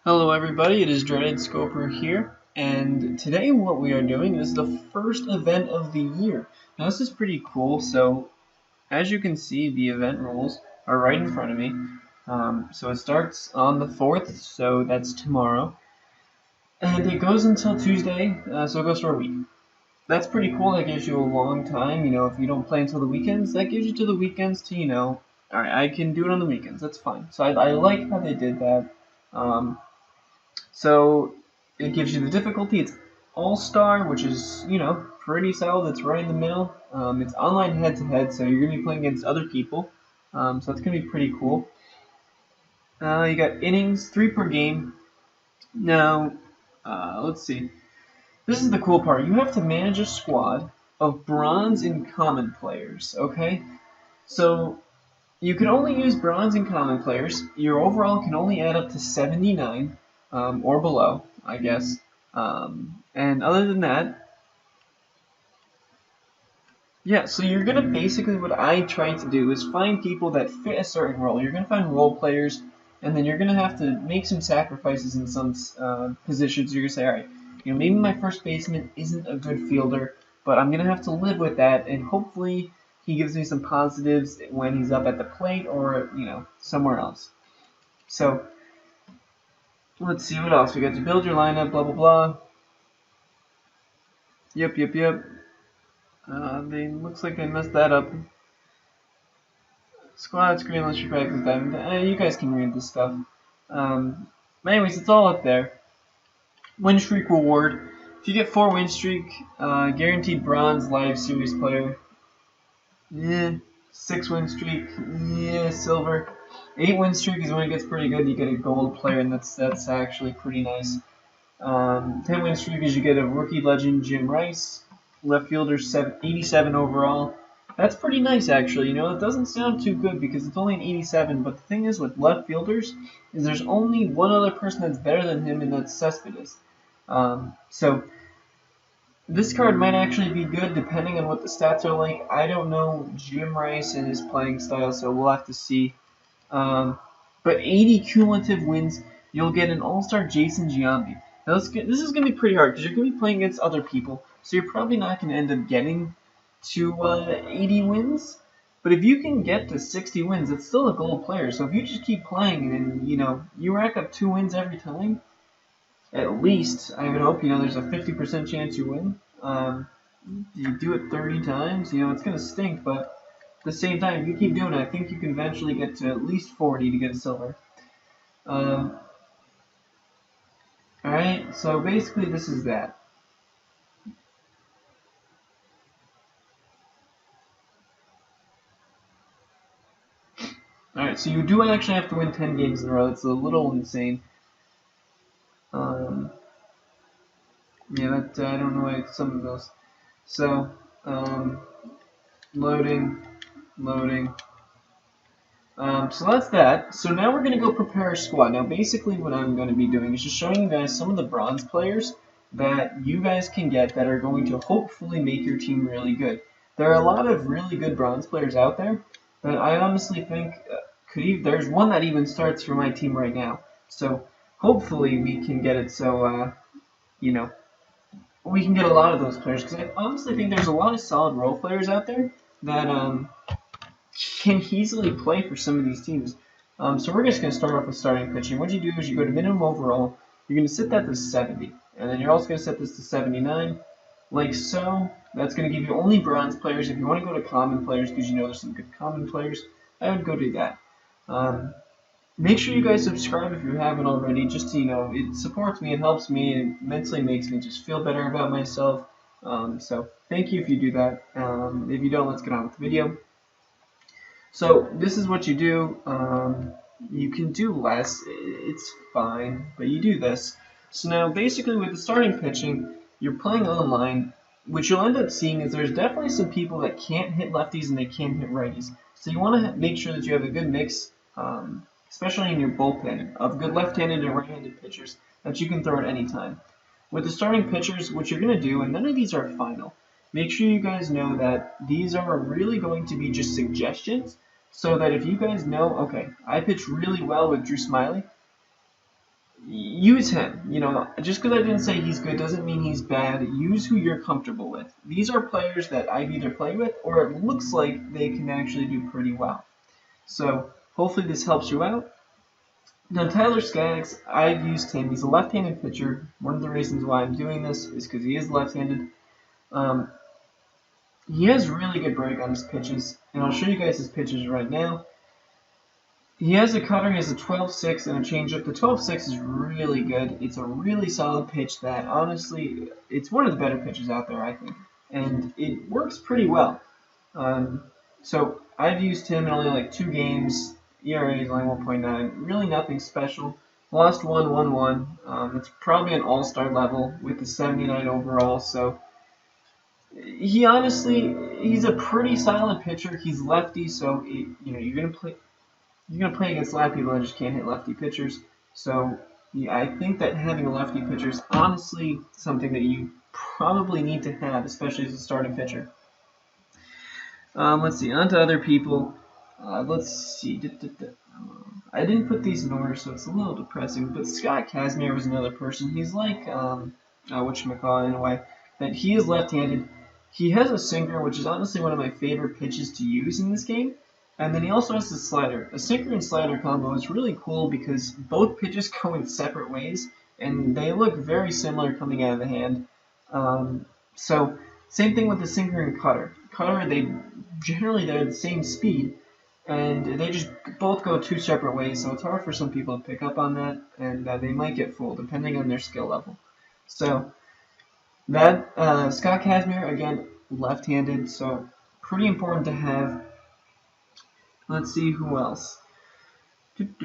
Hello everybody, it is Dreaded Scoper here, and today what we are doing is the first event of the year. Now this is pretty cool, so as you can see the event rules are right in front of me. So it starts on the 4th, so that's tomorrow, and it goes until Tuesday, so it goes for a week. That's pretty cool, that gives you a long time, if you don't play until the weekends, that gives you to the weekends to, alright, I can do it on the weekends, that's fine. So I like how they did that. So it gives you the difficulty. It's All-Star, which is, pretty solid. It's right in the middle. It's online head-to-head, so you're going to be playing against other people. So that's going to be pretty cool. You got innings, 3 per game. Now, let's see. This is the cool part. You have to manage a squad of bronze and common players, okay? So you can only use bronze and common players. Your overall can only add up to 79 or below, I guess. And other than that, yeah, so you're going to basically, what I try to do is find people that fit a certain role. You're going to find role players, and then you're going to have to make some sacrifices in some positions. You're going to say, all right, maybe my first baseman isn't a good fielder, but I'm going to have to live with that, and hopefully he gives me some positives when he's up at the plate or, somewhere else. So, let's see what else. We got to build your lineup, blah, blah, blah. Yep. They looks like they messed that up. Squad screen unless you practice time. You guys can read this stuff. Anyways, it's all up there. Win streak reward. If you get 4 win streak, guaranteed bronze live series player. Yeah. 6 win streak. Yeah, silver. 8 win streak is when it gets pretty good. You get a gold player, and that's actually pretty nice. 10 win streak is you get a rookie legend Jim Rice. Left fielder 87 overall. That's pretty nice, actually. It doesn't sound too good because it's only an 87, but the thing is with left fielders is there's only one other person that's better than him, and that's Cespedes. So this card might actually be good depending on what the stats are like. I don't know Jim Rice and his playing style, so we'll have to see. But 80 cumulative wins, you'll get an All-Star Jason Giambi. Now this is going to be pretty hard because you're going to be playing against other people, so you're probably not going to end up getting to 80 wins. But if you can get to 60 wins, it's still a gold player. So if you just keep playing and you rack up 2 wins every time, at least I would hope there's a 50% chance you win. You do it 30 times, it's going to stink, but at the same time, if you keep doing it, I think you can eventually get to at least 40 to get a silver. Alright, so basically this is that. Alright, so you do actually have to win 10 games in a row. That's a little insane. Yeah, I don't know why some of those. So, loading. So that's that. So now we're going to go prepare a squad. Now basically what I'm going to be doing is just showing you guys some of the bronze players that you guys can get that are going to hopefully make your team really good. There are a lot of really good bronze players out there, but I honestly think there's one that even starts for my team right now. So hopefully we can get it so, we can get a lot of those players, because I honestly think there's a lot of solid role players out there that can easily play for some of these teams. So we're just going to start off with starting pitching. What you do is you go to minimum overall. You're going to set that to 70. And then you're also going to set this to 79. Like so. That's going to give you only bronze players. If you want to go to common players, because there's some good common players, I would go do that. Make sure you guys subscribe if you haven't already. Just to, it supports me, it helps me, it mentally makes me just feel better about myself. So thank you if you do that. If you don't, let's get on with the video. So this is what you do. You can do less, it's fine, but you do this. So now basically with the starting pitching, you're playing online. What you'll end up seeing is there's definitely some people that can't hit lefties and they can't hit righties. So you want to make sure that you have a good mix, especially in your bullpen, of good left-handed and right-handed pitchers that you can throw at any time. With the starting pitchers, what you're going to do, and none of these are final, make sure you guys know that these are really going to be just suggestions, so that if you guys know, okay, I pitch really well with Drew Smiley, use him. Just because I didn't say he's good doesn't mean he's bad. Use who you're comfortable with. These are players that I've either played with or it looks like they can actually do pretty well. So hopefully this helps you out. Now Tyler Skaggs, I've used him. He's a left-handed pitcher. One of the reasons why I'm doing this is because he is left-handed. Um, he has really good break on his pitches, and I'll show you guys his pitches right now. He has a cutter, he has a 12-6 and a changeup. The 12-6 is really good. It's a really solid pitch that, honestly, it's one of the better pitches out there, I think. And it works pretty well. So I've used him in only like 2 games. ERA is only 1.9. Really nothing special. Lost 1-1-1. It's probably an all-star level with the 79 overall. So he's a pretty solid pitcher. He's lefty, so you're gonna play against a lot of people that just can't hit lefty pitchers. So yeah, I think that having a lefty pitcher is honestly something that you probably need to have, especially as a starting pitcher. Let's see, on to other people. Let's see. I didn't put these in order, so it's a little depressing. But Scott Kazmir was another person. He's like, whatchamacallit in a way, that he is left-handed. He has a sinker, which is honestly one of my favorite pitches to use in this game. And then he also has a slider. A sinker and slider combo is really cool because both pitches go in separate ways, and they look very similar coming out of the hand. So same thing with the sinker and cutter. Cutter, they're the same speed, and they just both go 2 separate ways, so it's hard for some people to pick up on that, and they might get fooled depending on their skill level. So that Scott Kazmir, again, left-handed, so pretty important to have. Let's see who else. Kevin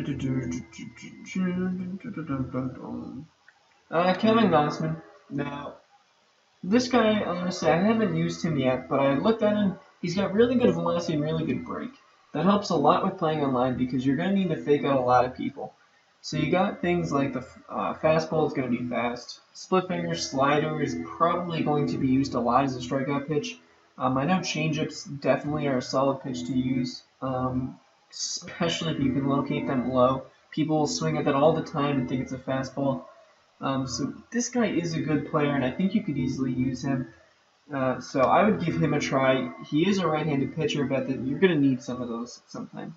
Gossman. Now, this guy, honestly, I haven't used him yet, but I looked at him. He's got really good velocity and really good break. That helps a lot with playing online because you're going to need to fake out a lot of people. So you got things like the fastball is going to be fast. Split finger slider is probably going to be used a lot as a strikeout pitch. I know changeups definitely are a solid pitch to use, especially if you can locate them low. People will swing at that all the time and think it's a fastball. So this guy is a good player, and I think you could easily use him. So I would give him a try. He is a right-handed pitcher, but you're going to need some of those sometime.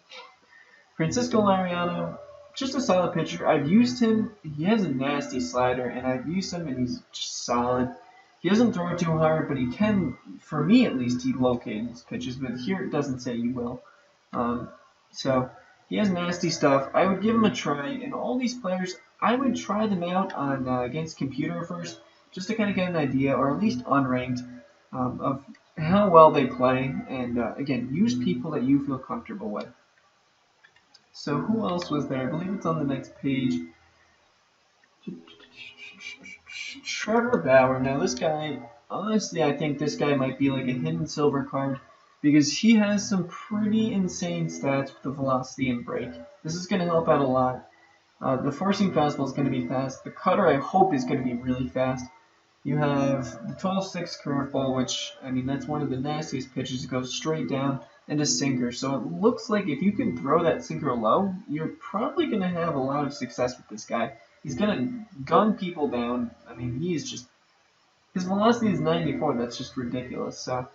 Francisco Lariano, just a solid pitcher. I've used him. He has a nasty slider, and I've used him, and he's just solid. He doesn't throw it too hard, but he can, for me at least, he locates his pitches, but here it doesn't say he will. So he has nasty stuff. I would give him a try, and all these players, I would try them out on against computer first, just to kind of get an idea, or at least unranked, of how well they play, and again, use people that you feel comfortable with. So who else was there? I believe it's on the next page. Trevor Bauer. Now this guy, honestly, I think this guy might be like a hidden silver card because he has some pretty insane stats with the velocity and break. This is going to help out a lot. The forcing fastball is going to be fast. The cutter, I hope, is going to be really fast. You have the 12-6 curveball, which, I mean, that's one of the nastiest pitches. It goes straight down, and a sinker. So it looks like if you can throw that sinker low, you're probably going to have a lot of success with this guy. He's going to gun people down. I mean, his velocity is 94. That's just ridiculous. So,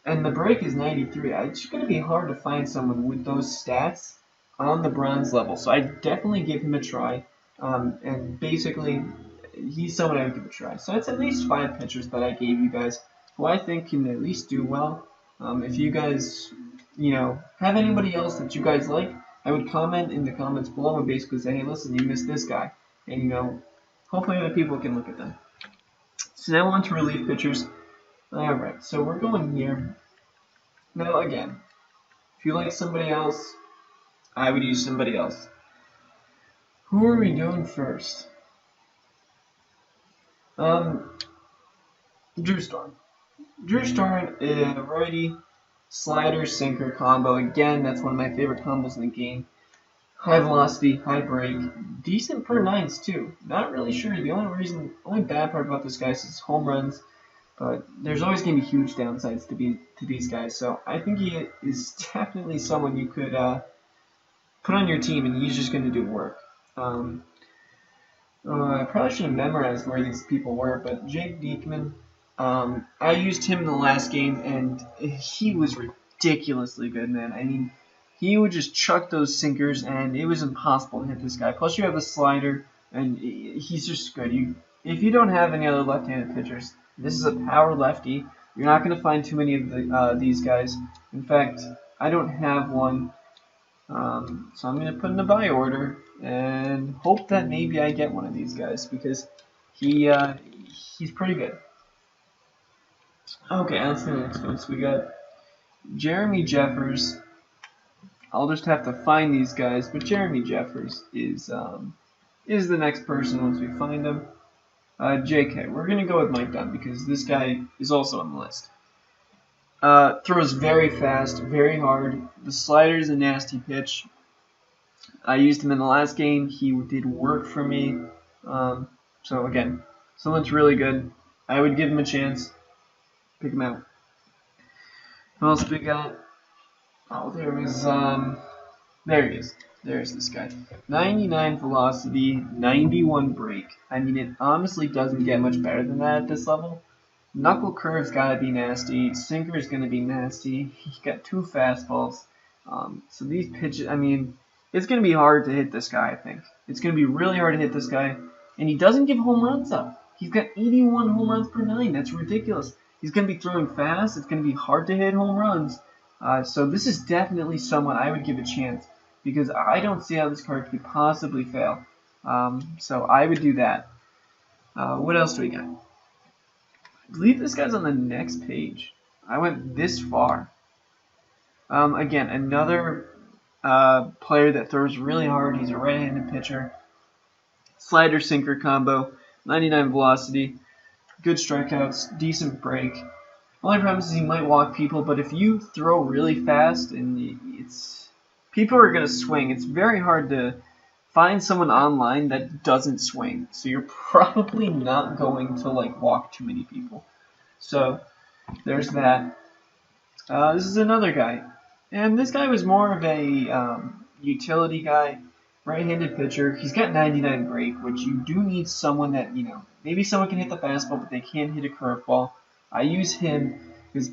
and the break is 93. It's going to be hard to find someone with those stats on the bronze level. So I definitely give him a try. And basically, he's someone I would give a try. So that's at least 5 pitchers that I gave you guys who I think can at least do well. If you guys, have anybody else that you guys like, I would comment in the comments below and basically say, hey, listen, you missed this guy. And, hopefully other people can look at them. So now on to relief pitchers. Alright, so we're going here. Now, again, if you like somebody else, I would use somebody else. Who are we doing first? Drew Storm. Drew Storm, righty, slider, sinker combo. Again, that's one of my favorite combos in the game. High velocity, high break, decent per nines too. Not really sure. The only bad part about this guy is his home runs, but there's always going to be huge downsides to these guys. So I think he is definitely someone you could put on your team, and he's just going to do work. I probably should have memorized where these people were, but Jake Diekman, I used him in the last game, and he was ridiculously good, man. I mean, he would just chuck those sinkers, and it was impossible to hit this guy. Plus, you have the slider, and he's just good. If you don't have any other left-handed pitchers, this is a power lefty. You're not going to find too many of these guys. In fact, I don't have one. So I'm going to put in a buy order and hope that maybe I get one of these guys because he's pretty good. Okay, let's do the next one. So we got Jeremy Jeffers. I'll just have to find these guys, but Jeremy Jeffers is the next person once we find him. JK, we're going to go with Mike Dunn because this guy is also on the list. Throws very fast, very hard. The slider is a nasty pitch. I used him in the last game. He did work for me. So again, someone's really good. I would give him a chance. Pick him out. Who else we got? Oh, there he is. There's this guy. 99 velocity, 91 break. I mean, it honestly doesn't get much better than that at this level. Knuckle curve's gotta be nasty. Sinker's gonna be nasty. He got 2 fastballs. So these pitches, I mean, it's gonna be hard to hit this guy. I think it's gonna be really hard to hit this guy, and he doesn't give home runs up. He's got 81 home runs per 9. That's ridiculous. He's gonna be throwing fast. It's gonna be hard to hit home runs. So this is definitely someone I would give a chance because I don't see how this card could possibly fail. So I would do that. What else do we got? I believe this guy's on the next page. I went this far. Again, another player that throws really hard. He's a right-handed pitcher. Slider sinker combo, 99 velocity, good strikeouts, decent break. Only problem is he might walk people, but if you throw really fast and people are gonna swing. It's very hard to find someone online that doesn't swing. So you're probably not going to walk too many people. So there's that. This is another guy. And this guy was more of a utility guy, right-handed pitcher. He's got 99 break, which you do need someone that, maybe someone can hit the fastball, but they can't hit a curveball. I use him because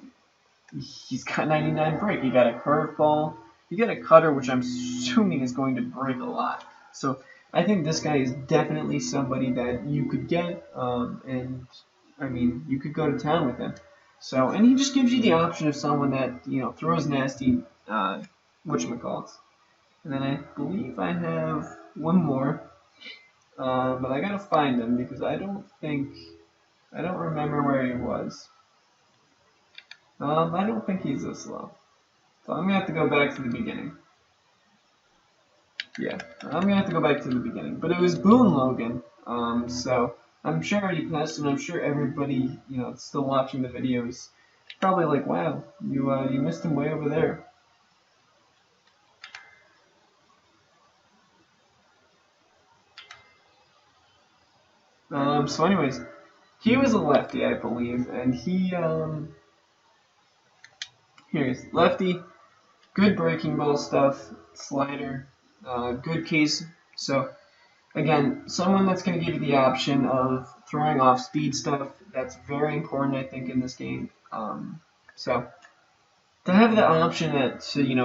he's got 99 break. You got a curveball. You get a cutter, which I'm assuming is going to break a lot. So I think this guy is definitely somebody that you could get, and I mean, you could go to town with him. So, and he just gives you the option of someone that, throws nasty, whatchamacallits. And then I believe I have one more, but I gotta find him because I don't remember where he was. I don't think he's this low. So I'm gonna have to go back to the beginning. Yeah, I'm gonna have to go back to the beginning. But it was Boone Logan, so I'm sure I already passed him. I'm sure everybody, still watching the videos, probably like, wow, you missed him way over there. So anyways, he was a lefty, I believe, and here he's lefty, good breaking ball stuff, slider, good case. So again, someone that's going to give you the option of throwing off speed stuff. That's very important, I think, in this game. So to have the option to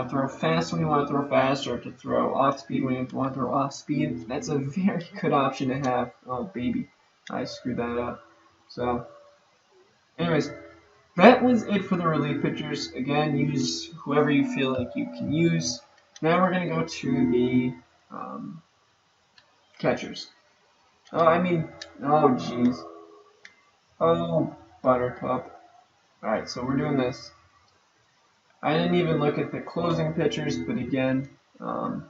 throw fast when you want to throw fast, or to throw off speed when you want to throw off speed, that's a very good option to have. Oh baby, I screwed that up. So, anyways, that was it for the relief pitchers. Again, use whoever you feel like you can use. Now we're gonna go to the catchers. Oh jeez. Oh, Buttercup. Alright, so we're doing this. I didn't even look at the closing pitchers, but again, I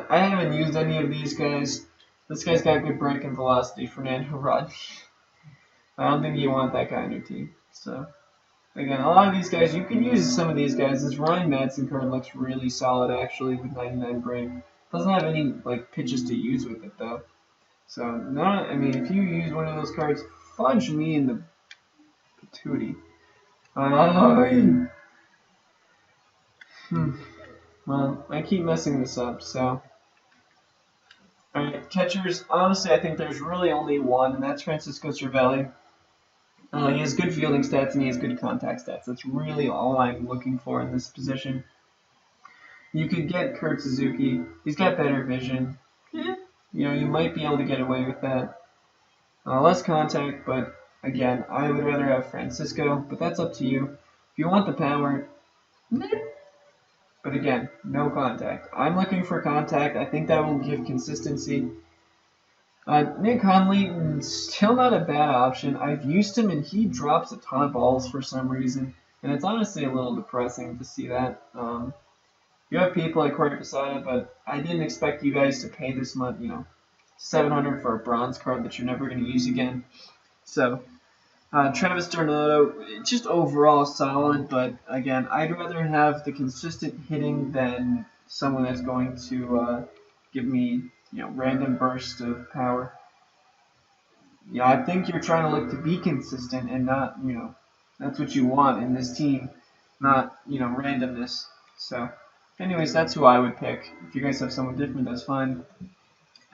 haven't used any of these guys. This guy's got good break and velocity, Fernando Rodney. I don't think you want that guy on your team. So, again, a lot of these guys, you can use some of these guys. This Ryan Madsen card looks really solid, actually, with 99 break. Doesn't have any, pitches to use with it, though. So, if you use one of those cards, fudge me in the patootie. Well, I keep messing this up, so. Alright, catchers, honestly, I think there's really only one, and that's Francisco Cervelli. He has good fielding stats and he has good contact stats. That's really all I'm looking for in this position. You could get Kurt Suzuki. He's got better vision. Yeah. You might be able to get away with that. Less contact, but again, I would rather have Francisco, but that's up to you. If you want the power, but again, no contact. I'm looking for contact. I think that will give consistency. Nick Conley, still not a bad option. I've used him and he drops a ton of balls for some reason, and it's honestly a little depressing to see that. You have people like Corey Posada, but I didn't expect you guys to pay this much, $700 for a bronze card that you're never going to use again. So, Travis D'Arnaud, just overall solid, but again, I'd rather have the consistent hitting than someone that's going to give me, random bursts of power. I think you're trying to look to be consistent and not, that's what you want in this team, not, randomness. So, anyways, that's who I would pick. If you guys have someone different, that's fine.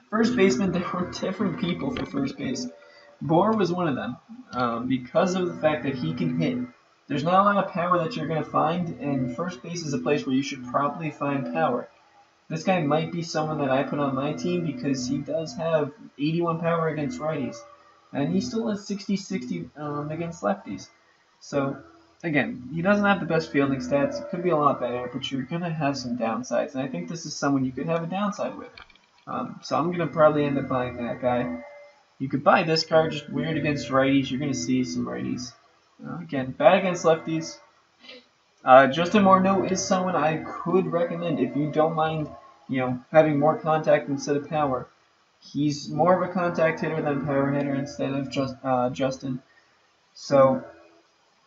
First baseman, there were different people for first base. Bohr was one of them because of the fact that he can hit. There's not a lot of power that you're going to find, and first base is a place where you should probably find power. This guy might be someone that I put on my team because he does have 81 power against righties, and he still has 60-60 against lefties. So, again, he doesn't have the best fielding stats. It could be a lot better, but you're going to have some downsides, and I think this is someone you could have a downside with. So I'm going to probably end up buying that guy. You could buy this card, just weird against righties. You're going to see some righties. Again, bad against lefties. Justin Morneau is someone I could recommend if you don't mind, having more contact instead of power. He's more of a contact hitter than a power hitter instead of Justin. So,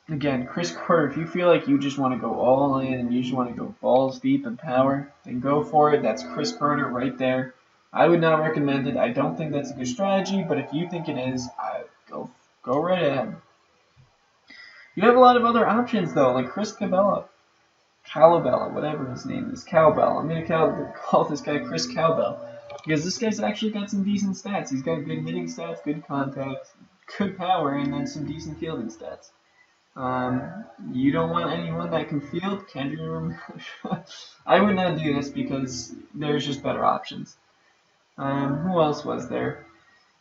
again, Chris Carter, if you feel like you just want to go all in and you just want to go balls deep in power, then go for it. That's Chris Carter right there. I would not recommend it. I don't think that's a good strategy, but if you think it is, go right ahead. You have a lot of other options, though, like Chris Calabella, whatever his name is, Cowbell. I'm going to call this guy Chris Cowbell, because this guy's actually got some decent stats. He's got good hitting stats, good contact, good power, and then some decent fielding stats. You don't want anyone that can field. I would not do this because there's just better options. Who else was there?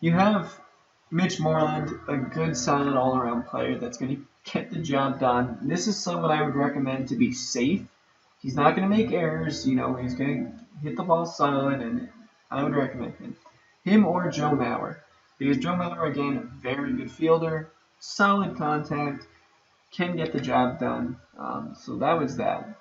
You have Mitch Moreland, a good, solid, all-around player that's going to get the job done. This is someone I would recommend to be safe. He's not going to make errors. He's going to hit the ball solid, and I would recommend him. Him or Joe Mauer. Because Joe Mauer, again, very good fielder, solid contact, can get the job done. So that was that.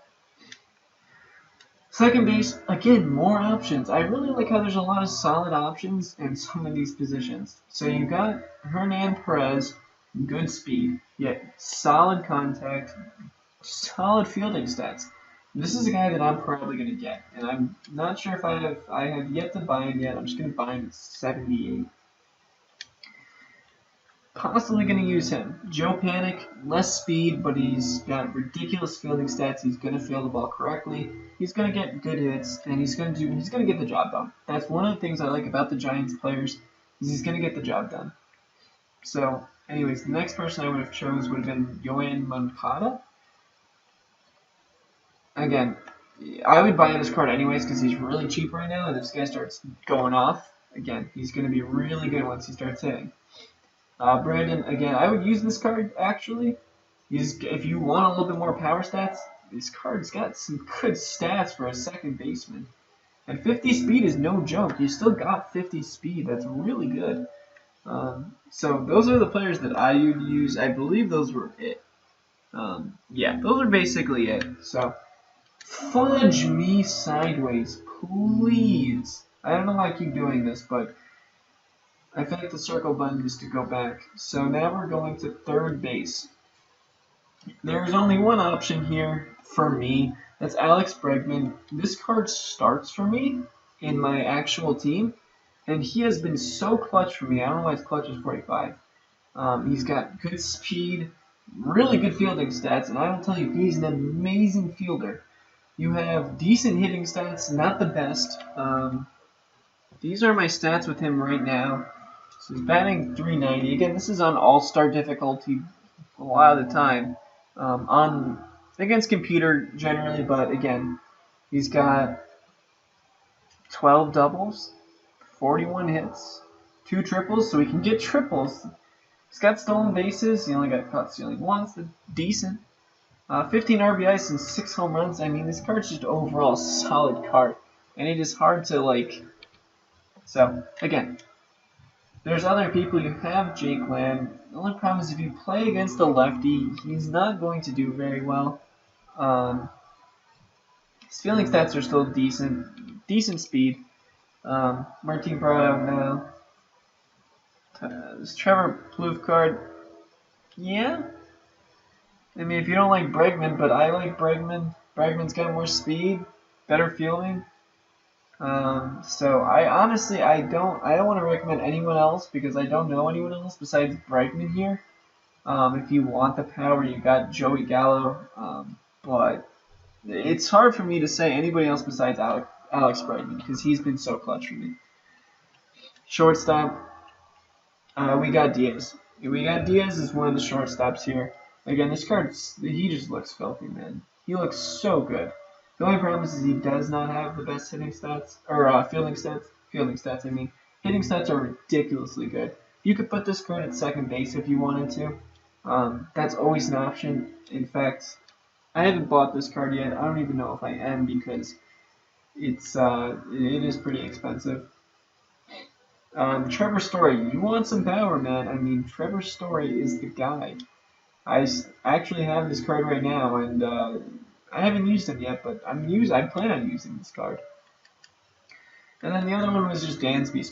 Second base, again, more options. I really like how there's a lot of solid options in some of these positions. So you got Hernan Perez, good speed, yet solid contact, solid fielding stats. This is a guy that I'm probably going to get, and I'm not sure if I have yet to buy him yet. I'm just going to buy him at 78. Possibly going to use him. Joe Panic, less speed, but he's got ridiculous fielding stats. He's going to field the ball correctly. He's going to get good hits, and he's going to get the job done. That's one of the things I like about the Giants players, is he's going to get the job done. So, anyways, the next person I would have chose would have been Yoan Moncada. Again, I would buy this card anyways because he's really cheap right now, and if this guy starts going off, again, he's going to be really good once he starts hitting. Brandon, again, I would use this card, actually. If you want a little bit more power stats, this card's got some good stats for a second baseman. And 50 speed is no joke. You still got 50 speed. That's really good. So those are the players that I would use. I believe those were it. Yeah, those are basically it. So fudge me sideways, please. I don't know why I keep doing this, but I feel like the circle button is to go back. So now we're going to third base. There's only one option here for me. That's Alex Bregman. This card starts for me in my actual team, and he has been so clutch for me. I don't know why his clutch is 45. He's got good speed, really good fielding stats, and I will tell you, he's an amazing fielder. You have decent hitting stats, not the best. These are my stats with him right now. So he's batting 390. Again, this is on All-Star difficulty a lot of the time. On against computer generally, but again, he's got 12 doubles, 41 hits, 2 triples, so he can get triples. He's got stolen bases. He only got caught stealing once. That's decent. 15 RBIs and 6 home runs. I mean, this card's just overall a solid card, and it is hard to like. So again, there's other people. You have Jake Lamb. The only problem is if you play against a lefty, he's not going to do very well. His fielding stats are still decent speed. Martin Prado now. This Trevor Plouffe card, yeah. I mean, if you don't like Bregman, but I like Bregman. Bregman's got more speed, better fielding. So I don't want to recommend anyone else because I don't know anyone else besides Bregman here. If you want the power, you got Joey Gallo. But it's hard for me to say anybody else besides Alex Bregman because he's been so clutch for me. Shortstop, we got Diaz. Diaz is one of the shortstops here. Again, this card, he just looks filthy, man. He looks so good. The only problem is he does not have the best hitting stats, or fielding stats. Fielding stats, I mean. Hitting stats are ridiculously good. You could put this card at second base if you wanted to. That's always an option. In fact, I haven't bought this card yet. I don't even know if I am because it is pretty expensive. Trevor Story, you want some power, man. I mean, Trevor Story is the guy. I actually have this card right now, and I haven't used him yet, but I plan on using this card. And then the other one was just Dansby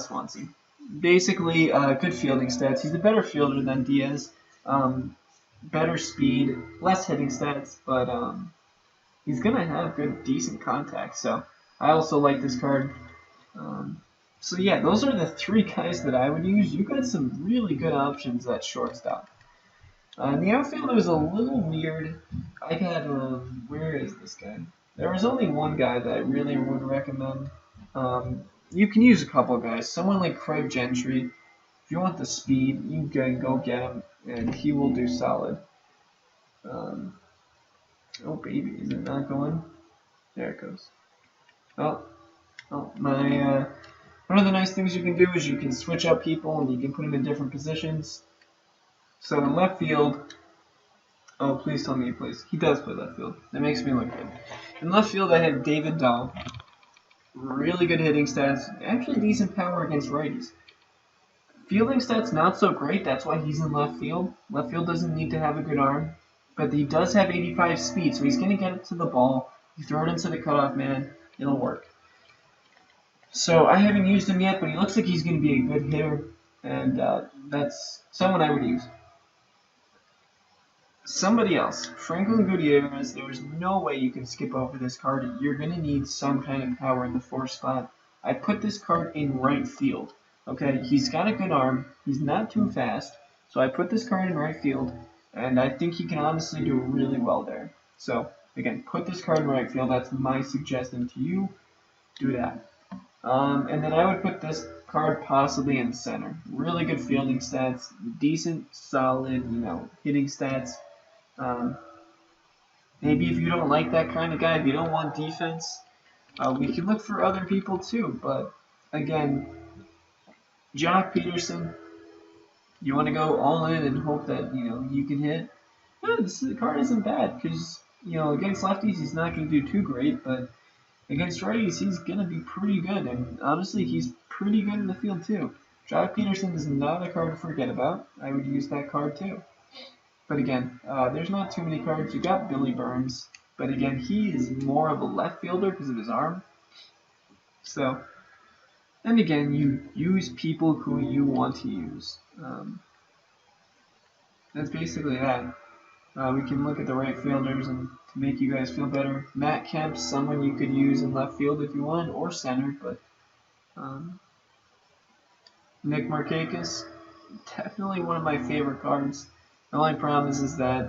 Swanson. Basically, good fielding stats. He's a better fielder than Diaz. Better speed, less hitting stats, but he's gonna have good, decent contact. So I also like this card. So yeah, those are the 3 guys that I would use. You got some really good options at shortstop. The outfield was a little weird. I got, where is this guy? There was only one guy that I really would recommend. You can use a couple guys. Someone like Craig Gentry. If you want the speed, you can go get him, and he will do solid. Oh baby, is it not going? There it goes. Oh, one of the nice things you can do is you can switch up people and you can put them in different positions. So in left field, oh please tell me he plays. He does play left field. That makes me look good. In left field I have David Dahl. Really good hitting stats. Actually decent power against righties. Fielding stats not so great. That's why he's in left field. Left field doesn't need to have a good arm. But he does have 85 speed, so he's going to get it to the ball. You throw it into the cutoff man. It'll work. So I haven't used him yet, but he looks like he's going to be a good hitter. And that's someone I would use. Somebody else, Franklin Gutierrez, there's no way you can skip over this card. You're going to need some kind of power in the 4th spot. I put this card in right field. Okay, he's got a good arm. He's not too fast. So I put this card in right field, and I think he can honestly do really well there. So, again, put this card in right field. That's my suggestion to you. Do that. And then I would put this card possibly in center. Really good fielding stats, decent, solid, hitting stats. Maybe if you don't like that kind of guy, if you don't want defense, we can look for other people too. But again, Jock Peterson, you want to go all in and hope that you can hit. This card isn't bad because against lefties he's not going to do too great, but against righties he's going to be pretty good. And honestly, he's pretty good in the field too. Jock Peterson is not a card to forget about. I would use that card too. But again, there's not too many cards. You got Billy Burns, but again, he is more of a left fielder because of his arm. So, and again, you use people who you want to use. That's basically that. We can look at the right fielders and to make you guys feel better. Matt Kemp's someone you could use in left field if you want, or center, but Nick Markakis, definitely one of my favorite cards. The only problem is that,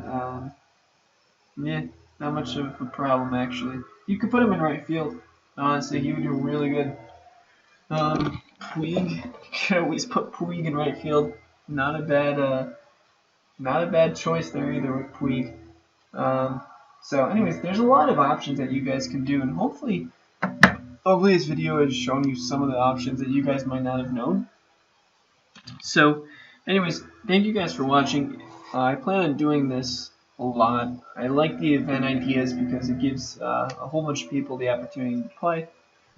Not much of a problem, actually. You could put him in right field. Honestly, he would do really good. Puig, you could always put Puig in right field. Not a bad choice there either with Puig. Um, so, anyways, there's a lot of options that you guys can do, and hopefully this video has shown you some of the options that you guys might not have known. So, anyways, thank you guys for watching. I plan on doing this a lot. I like the event ideas because it gives a whole bunch of people the opportunity to play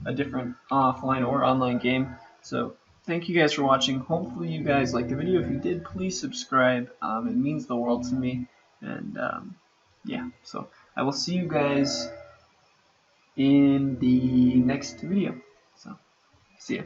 a different offline or online game. So, thank you guys for watching. Hopefully you guys liked the video. If you did, please subscribe. It means the world to me. And, yeah, so I will see you guys in the next video. So, see ya.